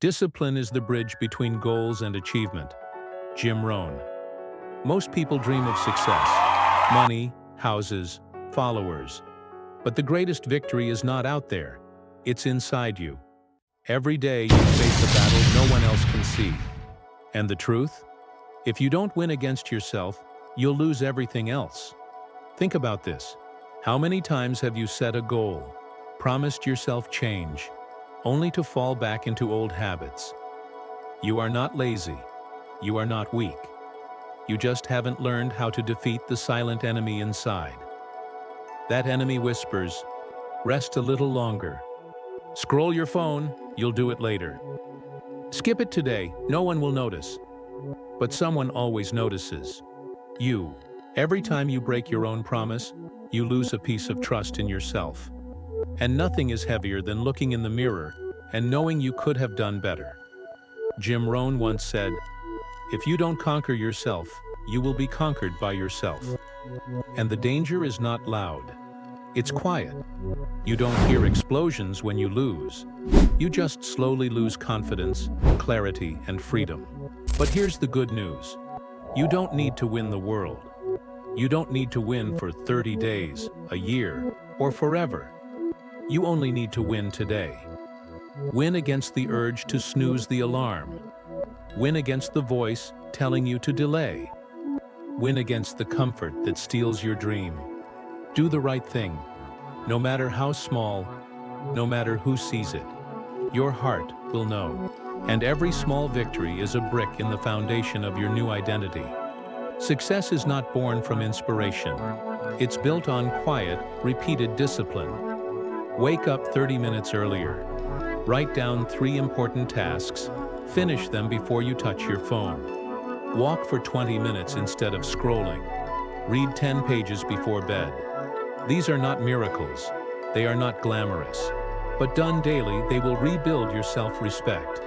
Discipline is the bridge between goals and achievement. Jim Rohn. Most people dream of success, money, houses, followers. But the greatest victory is not out there. It's inside you. Every day you face a battle no one else can see. And the truth? If you don't win against yourself, you'll lose everything else. Think about this. How many times have you set a goal, promised yourself change, only to fall back into old habits? You are not lazy. You are not weak. You just haven't learned how to defeat the silent enemy inside. That enemy whispers, "Rest a little longer. Scroll your phone, you'll do it later. Skip it today, no one will notice." But someone always notices. You. Every time you break your own promise, you lose a piece of trust in yourself. And nothing is heavier than looking in the mirror and knowing you could have done better. Jim Rohn once said, "If you don't conquer yourself, you will be conquered by yourself." And the danger is not loud. It's quiet. You don't hear explosions when you lose. You just slowly lose confidence, clarity, and freedom. But here's the good news. You don't need to win the world. You don't need to win for 30 days, a year, or forever. You only need to win today. Win against the urge to snooze the alarm. Win against the voice telling you to delay. Win against the comfort that steals your dream. Do the right thing, no matter how small, no matter who sees it. Your heart will know. And every small victory is a brick in the foundation of your new identity. Success is not born from inspiration. It's built on quiet, repeated discipline. Wake up 30 minutes earlier. Write down 3 important tasks. Finish them before you touch your phone. Walk for 20 minutes instead of scrolling. Read 10 pages before bed. These are not miracles. They are not glamorous. But done daily, they will rebuild your self-respect.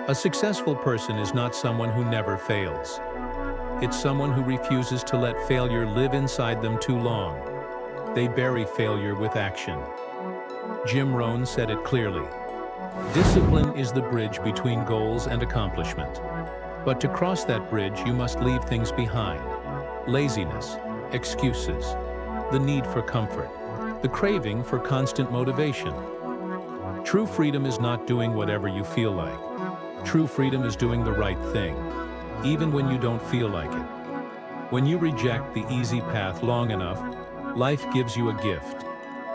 A successful person is not someone who never fails. It's someone who refuses to let failure live inside them too long. They bury failure with action. Jim Rohn said it clearly. Discipline is the bridge between goals and accomplishment. But to cross that bridge, you must leave things behind. Laziness, excuses, the need for comfort, the craving for constant motivation. True freedom is not doing whatever you feel like. True freedom is doing the right thing, even when you don't feel like it. When you reject the easy path long enough, life gives you a gift: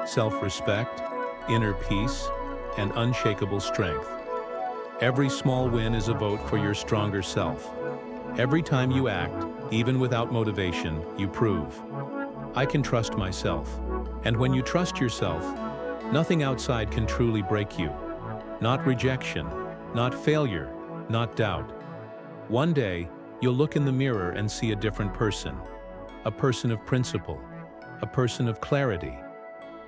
self-respect, inner peace, and unshakable strength. Every small win is a vote for your stronger self. Every time you act, even without motivation, you prove, "I can trust myself." And when you trust yourself, nothing outside can truly break you. Not rejection, not failure, not doubt. One day, you'll look in the mirror and see a different person. A person of principle, a person of clarity,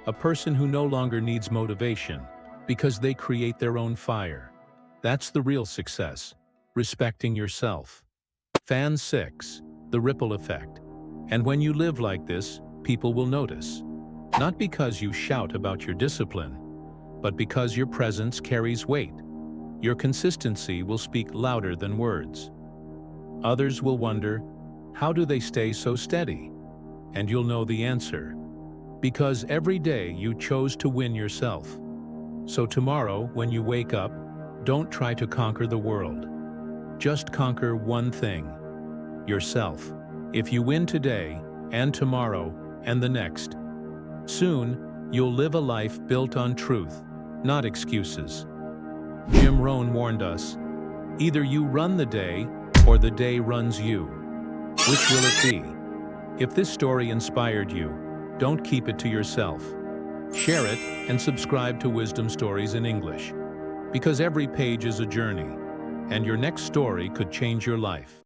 a person who no longer needs motivation because they create their own fire. That's the real success, respecting yourself. Fan 6, the ripple effect. And when you live like this, people will notice. Not because you shout about your discipline, but because your presence carries weight. Your consistency will speak louder than words. Others will wonder, how do they stay so steady? And you'll know the answer. Because every day you chose to win yourself. So tomorrow, when you wake up, don't try to conquer the world. Just conquer one thing: yourself. If you win today, and tomorrow, and the next, soon, you'll live a life built on truth, not excuses. Jim Rohn warned us, either you run the day, or the day runs you. Which will it be? If this story inspired you, don't keep it to yourself. Share it and subscribe to Wisdom Stories in English. Because every page is a journey, and your next story could change your life.